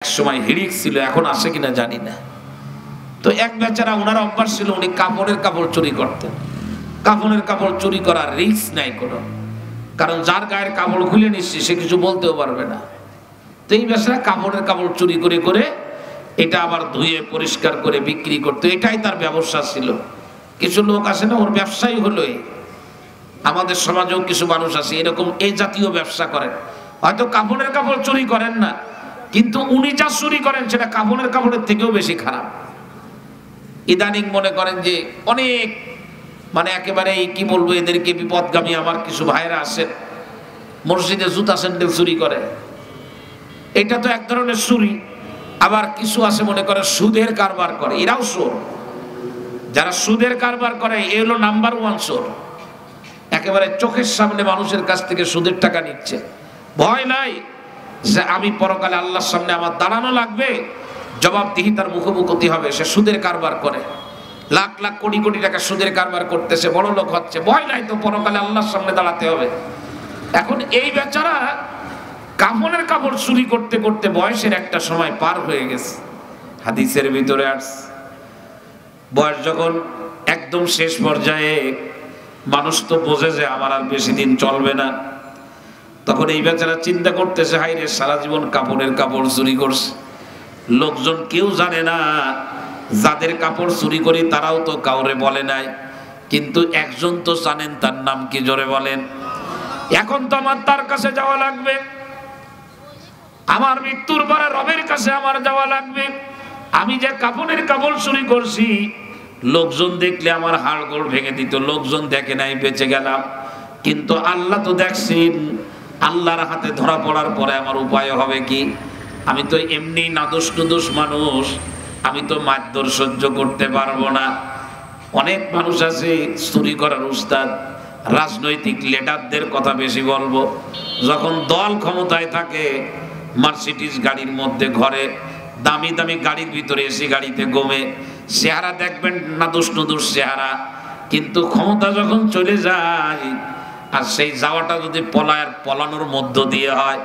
সময় হিড়িক ছিল, এখন আসে কিনা জানি না। তো এক বেচারা, ওনার অভ্যাস ছিল উনি কাপড়ের কাপড় চুরি করতেন। কাপড়ের কাপড় চুরি করার রিস্ক নাই কোনো, কারণ যার গায়ের কাপড় খুলে নিচ্ছে সে কিছু বলতেও পারবে না। তো এই বেচারা কাপড়ের কাপড় চুরি করে করে এটা আবার ধুয়ে পরিষ্কার করে বিক্রি করতো, এটাই তার ব্যবসা ছিল। কিছু লোক আছে না, ওর ব্যবসাই হলো। আমাদের সমাজেও কিছু মানুষ আছে এরকম, এই জাতীয় ব্যবসা করেন। হয়তো কাপড়ের কাপড় চুরি করেন না, কিন্তু উনি যা চুরি করেন সেটা কাপড়ের কাপড়ের থেকেও বেশি খারাপ। ইদানিং মনে করেন যে অনেক একেবারে কি বলবো, এদেরকে বিপদগামী আমার কিছু ভাইরা আছেন, মসজিদে জুতা স্যান্ডেল চুরি করে। এটা তো এক ধরনের চুরি। আবার কিছু আছে মনে করে সুদের কারবার করে, এরাও চোর। যারা সুদের কারবার করে এ হলো নাম্বার ওয়ান চোর। একেবারে চোখের সামনে মানুষের কাছ থেকে সুদের টাকা নিচ্ছে, ভয় নাই যে আমি পরকালে আল্লাহর সামনে আমার দাঁড়ানো লাগবে, জবাবদিহি তার মুখোমুখি হবে। সে সুদের কারবার করে, লাখ লাখ কোটি কোটি টাকা সুদের কারবার করতেছে, বড় লোক হচ্ছে, ভয় নাই তো পরকালে আল্লাহর সামনে দাঁড়াতে হবে। এখন এই বেচারা কাফনের কাপড় চুরি করতে করতে বয়সের একটা সময় পার হয়ে গেছে। হাদিসের ভিতরে আসছে, বয়স যখন একদম শেষ পর্যায়ে, মানুষ তো বোঝে যে আমার আর বেশি দিন চলবে না, তখন এই বেচারা চিন্তা করতেছে, হাই রে, সারা জীবন কাপড়ের কাপড় চুরি করছে, লোকজন কেউ জানে না, যাদের কাপড় চুরি করি তারাও তো কাউরে বলে নাই, কিন্তু একজন তো জানেন, তার নাম কি জোরে বলেন? এখন তো আমার তার কাছে যাওয়া লাগবে, আমার মৃত্যুর পরে রবের কাছে আমার যাওয়া লাগবে। আমি যে কাপড়ের কাপড় চুরি করছি, লোকজন দেখলে আমার হাড়গোড় ভেঙে দিত, লোকজন দেখে নাই, বেঁচে গেলাম। কিন্তু আল্লাহ তো দেখছেন, আল্লাহর হাতে ধরা পড়ার পরে আমার উপায় হবে কি? আমি তো এমনি নাদোষ নুদোষ মানুষ, আমি তো মারধর সহ্য করতে পারবো না। অনেক মানুষ আছে চুরি করার উস্তাদ, রাজনৈতিক লিডারদের কথা বেশি বলবো, যখন দল ক্ষমতায় থাকে, মার্সিডিজ গাড়ির মধ্যে ঘরে, দামি দামি গাড়ির ভিতরে এসি গাড়িতে গমে, চেহারা দেখবেন নাদোষ নুদোষ চেহারা, কিন্তু ক্ষমতা যখন চলে যায়, আর সেই যাওয়াটা যদি পলানোর মধ্য দিয়ে হয়,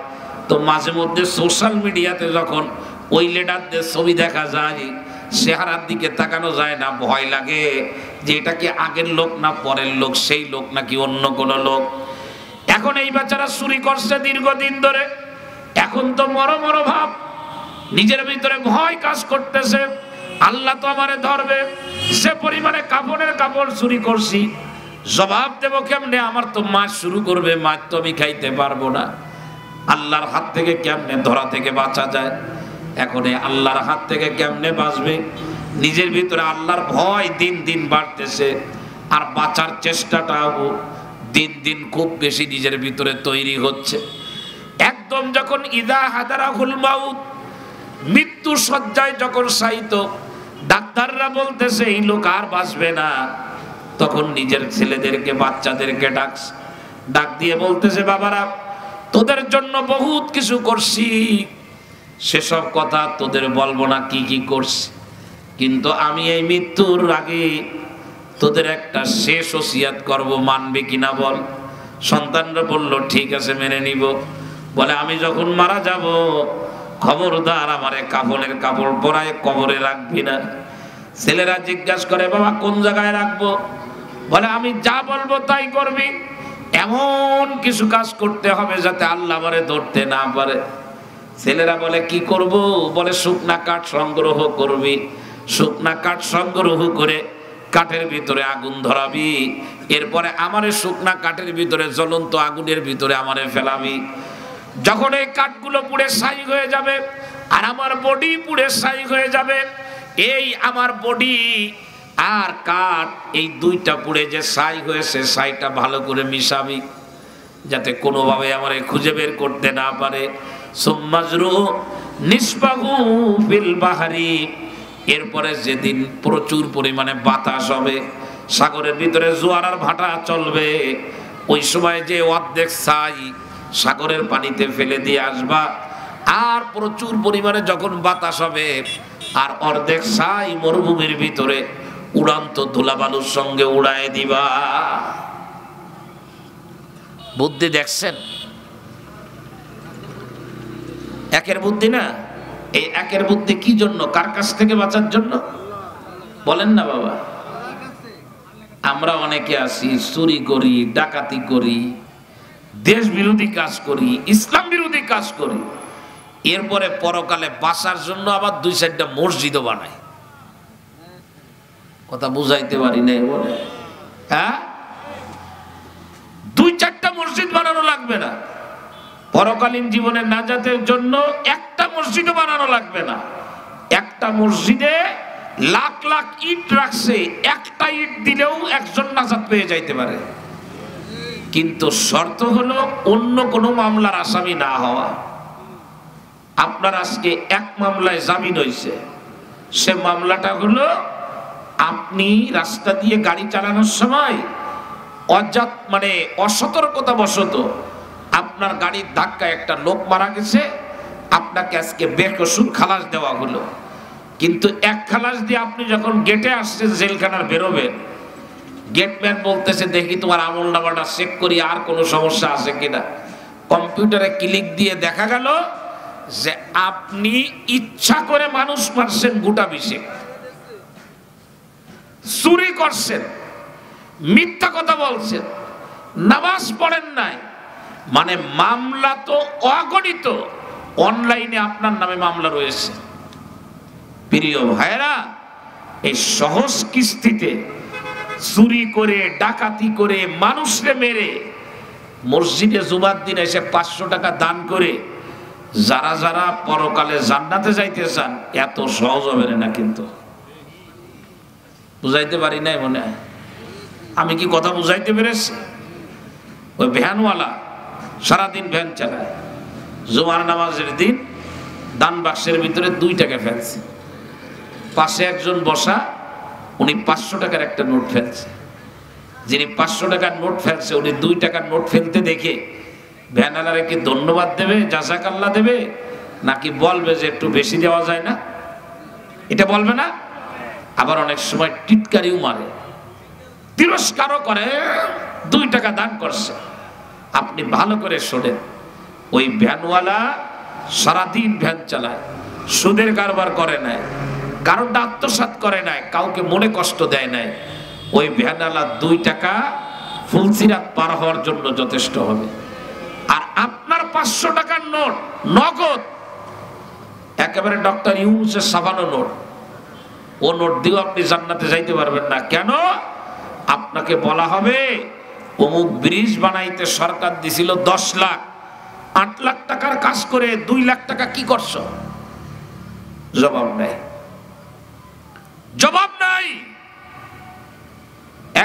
তো মাঝে মধ্যে সোশ্যাল মিডিয়াতে যখন ওই লিডারদের ছবি দেখা যায়, চেহারার দিকে তাকানো যায় না, ভয় লাগে যে এটা কি আগের লোক না পরের লোক, সেই লোক নাকি অন্য কোনো লোক। এখন এই বেচারা চুরি করছে দীর্ঘদিন ধরে, এখন তো মরো ভাব, নিজের ভিতরে ভয় কাজ করতেছে, আল্লাহ তো আমারে ধরবে, সে পরিমাণে কাপড়ের কাপড় চুরি করছি, জবাব দেব কেমনে? আমার তো মাছ শুরু করবে, মাছ তো আমি খাইতে পারবো না। আল্লাহর হাত থেকে কেমনে ধরা থেকে বাঁচা যায়? এখন আল্লাহর হাত থেকে কেমনে বাঁচবে? নিজের ভিতরে আল্লাহর ভয় দিন দিন বাড়তেছে, আর বাঁচার চেষ্টাটাও দিন দিন খুব বেশি নিজের ভিতরে তৈরি হচ্ছে। একদম যখন ইদা হাদারাহুল মাউত, মৃত্যু শয্যায় যখন শায়িত, ডাক্তাররা বলতেছে এই লোক আর বাঁচবে না, তখন নিজের ছেলেদেরকে, বাচ্চাদেরকে ডাক দিয়ে বলতেছে, বাবারা, তোদের জন্য বহুত কিছু করছি, সেসব কথা তোদের বলবো না কি কি করছি, কিন্তু আমি এই মৃত্যুর আগে তোদের একটা শেষ ওসিয়াত করব, মানবে কিনা বল? সন্তানরা বলল ঠিক আছে, মেনে নিব। বলে আমি যখন মারা যাব, খবরদার আমারে কাফনের কাপড় পরায় কবরে রাখবি না। ছেলেরা জিজ্ঞাসা করে, বাবা কোন জায়গায় রাখবো? বলে আমি যা বলবো তাই করবি, এমন কিছু কাজ করতে হবে যাতে আল্লাহ আমারে ধরতে না পারে। ছেলেরা বলে কি করব? বলে শুকনা কাঠ সংগ্রহ করবি, শুকনা কাঠ সংগ্রহ করে কাঠের ভিতরে আগুন ধরাবি, এরপরে আমারে শুকনা কাঠের ভিতরে, জ্বলন্ত আগুনের ভিতরে আমারে ফেলাবি। যখন এই কাঠগুলো পুড়ে ছাই হয়ে যাবে আর আমার বডি পুড়ে ছাই হয়ে যাবে, এই আমার বডি আর কাঠ, এই দুইটা পুড়ে যে ছাই হয়েছে, ছাইটা ভালো করে মিশাবি যাতে কোনোভাবে আমারে খুঁজে বের করতে না পারে। সুম্মাজরু নিসবাহু ফিল বাহরি, এরপরে যেদিন প্রচুর পরিমাণে বাতাস হবে, সাগরের ভিতরে জোয়ার আর ভাটা চলবে, ওই সময় যে অর্ধেক ছাই সাগরের পানিতে ফেলে দিয়ে আসবা, আর প্রচুর পরিমাণে যখন বাতাস হবে, আর অর্ধেক ছাই মরুভূমির ভিতরে উড়ান্ত ধুলাবালুর সঙ্গে উড়ায় দিবা। বুদ্ধি দেখছেন? একের বুদ্ধি না, এই একের বুদ্ধি কি জন্য? কার কাছ থেকে বাঁচার জন্য? বলেন না বাবা। আমরা অনেকে আছি চুরি করি, ডাকাতি করি, দেশ বিরোধী কাজ করি, ইসলাম বিরোধী কাজ করি, এরপরে পরকালে বাঁচার জন্য আবার 2-4টা মসজিদও বানায়। কথা বুঝাইতে পারি নাই বলে? হ্যাঁ, 2-4টা মসজিদ বানানো লাগবে না, পরকালীন জীবনে নাজাতের জন্য একটা মসজিদও বানানো লাগবে না। একটা মসজিদে লাখ লাখ ইট রাখছে, একটা ইট দিলেও একজন নাজাত পেয়ে যাইতে পারে। কিন্তু শর্ত হলো অন্য কোনো মামলার আসামি না হওয়া। আপনার আজকে এক মামলায় জামিন হয়েছে, সে মামলাটা হলো আপনি রাস্তা দিয়ে গাড়ি চালানোর সময় অসতর্কতা বশত আপনার গাড়ির ধাক্কায় একটা লোক মারা গেছে, আপনাকে আজকে বেকসুর খালাস দেওয়া হলো। কিন্তু এক খালাস দিয়ে আপনি যখন গেটে আসছেন, জেলখানার বেরোবেন, গেটম্যান বলতেছে দেখি তোমার আমল নামাটা চেক করি আর কোনো সমস্যা আছে কিনা। কম্পিউটারে ক্লিক দিয়ে দেখা গেল যে আপনি ইচ্ছা করে মানুষ মারছেন, গোটা বিশেক চুরি করছেন, মিথ্যা কথা বলছেন, নামাজ পড়েন নাই, মানে মামলা তো অগণিত। অনলাইনে আপনার নামে মামলা রয়েছে। প্রিয় ভাইরা, এই সহজ কিস্তিতে চুরি করে, ডাকাতি করে, মানুষকে মেরে মসজিদে জুমার দিন এসে 500 টাকা দান করে যারা যারা পরকালে জান্নাতে যাইতে চান, এত সহজ হবে না। কিন্তু বুঝাইতে পারি নাই মনে হয়? আমি কি কথা বুঝাইতে পেরেছি? ওই ভ্যানওয়ালা সারাদিন ভ্যান চালায়, জুমার নামাজের দিন দান বাক্সের ভিতরে 2 টাকা ফেলছে, পাশে একজন বসা, উনি 500 টাকার একটা নোট ফেলছে। যিনি 500 টাকার নোট ফেলছে, উনি 2 টাকার নোট ফেলতে দেখে ভ্যানওয়ালারে কি ধন্যবাদ দেবে, জাযাকাল্লাহ দেবে, নাকি বলবে যে একটু বেশি দেওয়া যায় না? এটা বলবে না। আবার অনেক সময় টিটকারিও মারে, তিরস্কারও করে। 2 টাকা দান করছে। আপনি ভালো করে শোনেন, ওই ভ্যানওয়ালা সারাদিন ভ্যান চালায়, সুদের কারবার করে নাই, কারণ আত্মসাৎ করে নাই, কাউকে মনে কষ্ট দেয় নাই। ওই ভ্যানওয়ালা 2 টাকা ফুলসিরাত পার হওয়ার জন্য যথেষ্ট হবে। আর আপনার 500 টাকার নোট নগদ, একেবারে ডক্টর ইউনূসের সাবানো নোট, ও নোট দিয়েও আপনি জান্নাতে যাইতে পারবেন না। কেন? আপনাকে বলা হবে অমুক ব্রিজ বানাইতে সরকার দিছিল 10 লাখ, 8 লাখ টাকার কাজ করে 2 লাখ টাকা কি করছো? জবাব নাই, জবাব নাই।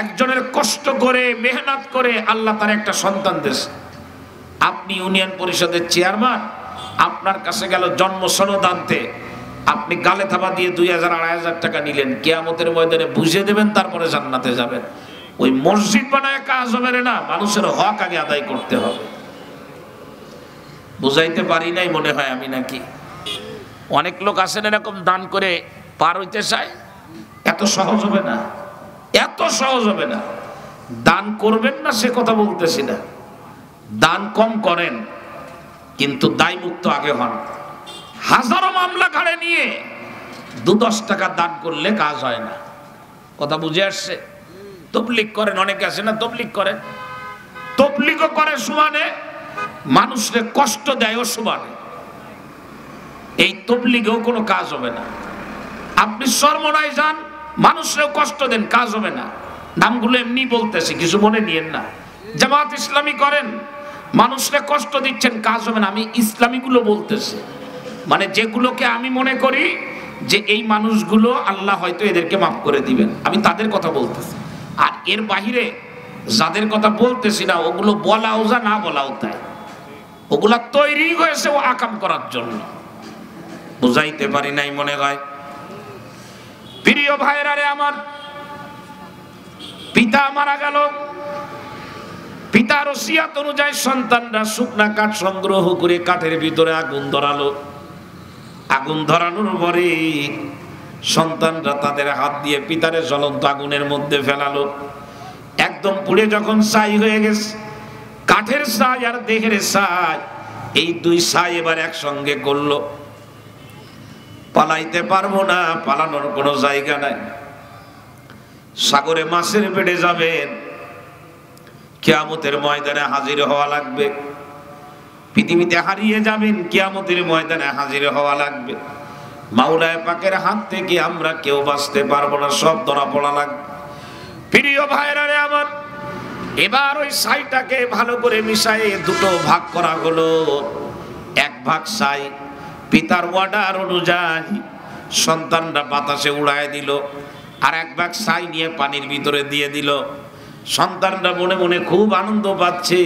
একজনের কষ্ট করে, মেহনত করে আল্লাহ তার একটা সন্তান দিয়েছে। আপনি ইউনিয়ন পরিষদের চেয়ারম্যান, আপনার কাছে গেল জন্ম সনদ আনতে, আপনি গালে থাবা দিয়ে 2000-2500 টাকা নিলেন, কিয়ামতের ময়দানে বুঝিয়ে দেবেন, তারপরে জান্নাতে যাবেন। ওই মসজিদ বানায় কাজ হবে না, মানুষের হক আগে আদায় করতে হবে। বুঝাইতে পারি নাই মনে হয় আমি নাকি? অনেক লোক আছেন এরকম দান করে পার হইতে চায়। এত সহজ হবে না, এত সহজ হবে না। দান করবেন না সে কথা বলতেছি না, দান কম করেন, কিন্তু দায়মুক্ত আগে হন। হাজারো মামলা ঘাড়ে নিয়ে 2-10 টাকা দান করলে কাজ হয় না। কথা বুঝে আসছে? তবলিগ করেন, অনেকে আছে না তবলিগ করেন, তবলিগও করে সমানে, মানুষকে কষ্ট দেয়ও সমানে। এই তবলিগেও কোনো কাজ হবে না। আপনি চরমনায় যান, মানুষকেও কষ্ট দেন, কাজ হবে না। নামগুলো এমনি বলতেছি, কিছু মনে নিয়েন না। জামাত ইসলামী করেন, মানুষকে কষ্ট দিচ্ছেন, কাজ হবে না। আমি ইসলামীগুলো বলতেছি, মানে যেগুলোকে আমি মনে করি যে এই মানুষগুলো আল্লাহ হয়তো এদেরকে মাফ করে দিবেন, আমি তাদের কথা বলতেছি। আর এর বাহিরে যাদের কথা বলতেছি না, ওগুলো বলাও যা, না বলাও তাই। ওগুলা তৈরি হয়েছে ও আকাম করার জন্য। বুঝাইতে পারি নাই মনে হয়? প্রিয় ভাইরা রে আমার, পিতা মারা গেল, পিতার ওসিয়াত অনুযায়ী সন্তানরা শুকনা কাঠ সংগ্রহ করে কাঠের ভিতরে আগুন ধরালো। আগুন ধরানোর পরে সন্তানরা তাদের হাত দিয়ে পিতারে জ্বলন্ত আগুনের মধ্যে ফেলালো। একদম পুড়ে যখন ছাই হয়ে গেছে, কাঠের ছাই আর দেহের ছাই, এই 2 ছাই এবার একসঙ্গে করলো। পালাইতে পারবো না, পালানোর কোনো জায়গা নাই। সাগরে মাছের পেটে যাবেন, কিয়ামতের ময়দানে হাজির হওয়া লাগবে। পৃথিবীতে হারিয়ে যাবেন, কিয়ামতের ময়দানে হাজির হওয়া লাগবে। মাওলানা পাকের হাত থেকে আমরা কেউ বাঁচতে পারবো না, সব ধরা পড়া লাগবে। প্রিয় ভাইরা রে আমার, এবার ওই ছাইটাকে ভালো করে মিশাইয়ে দুটো ভাগ করা হলো। এক ভাগ ছাই পিতার অর্ডার অনুযায়ী সন্তানরা বাতাসে উড়ায় দিল, আর এক ভাগ ছাই নিয়ে পানির ভিতরে দিয়ে দিল। সন্তানরা মনে মনে খুব আনন্দ পাচ্ছে,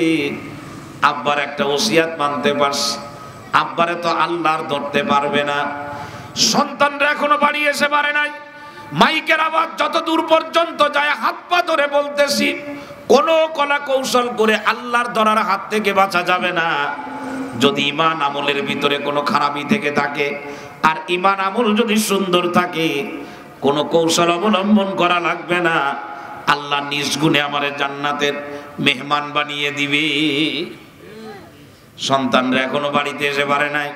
আব্বার একটা ওসিয়াত মানতে পারছে, আব্বারে তো আল্লাহর ধরতে পারবে না। সন্তানরা এখনো বাড়ি এসে পারে নাই। মাইকের আওয়াজ যত দূর পর্যন্ত যায়, হাত পা ধরে বলতেছি, কোন কলা কৌশল করে আল্লাহর ধরার হাত থেকে বাঁচা যাবে না। যদি ঈমান আমলের ভিতরে কোনো খারাপি থেকে থাকে, আর ঈমান আমল যদি সুন্দর থাকে, কোনো কৌশল অবলম্বন করা লাগবে না। আল্লাহ নিজ গুণে আমারে জান্নাতের মেহমান বানিয়ে দিবে। সন্তানরা এখনো বাড়িতে এসে পারে নাই।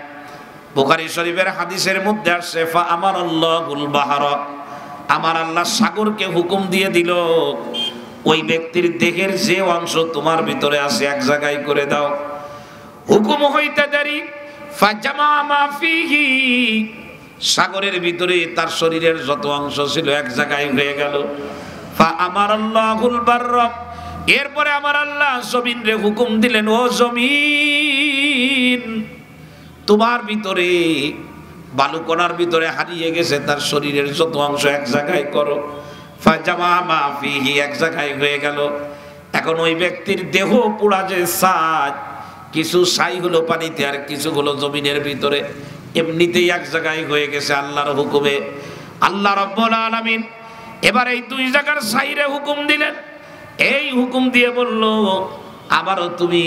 বুখারী শরীফের হাদিসের মধ্যে আসছে, ফা আমার আল্লাহুল বাহর, আমার আল্লাহ সাগরকে হুকুম দিয়ে দিল, ওই ব্যক্তির দেহের যে অংশ তোমার ভিতরে আছে এক জায়গায় করে দাও। হুকুম হইতে দেরি, ফাজামা মা ফিহি, সাগরের ভিতরে তার শরীরের যত অংশ ছিল এক জায়গায় হয়ে গেল। ফা আমার আল্লাহুল বারর, এরপরে আমার আল্লাহ জমিনরে হুকুম দিলেন, ও জমিন, তোমার ভিতরে বালুকণার ভিতরে হারিয়ে গেছে তার শরীরের যত অংশ এক জায়গায় করো। ফাজামা মা ফিহি, এক জায়গায় হয়ে গেল। এখন ওই ব্যক্তির দেহ পুরা যে ছাই, কিছু ছাই হলো পানিতে আর কিছু হলো জমিনের ভিতরে, এমনিতেই এক জায়গায় হয়ে গেছে আল্লাহর হুকুমে। আল্লাহ রাব্বুল আলামিন এবার এই দুই জায়গার ছাইরে হুকুম দিলেন। এই হুকুম দিয়ে বলল, আবারও তুমি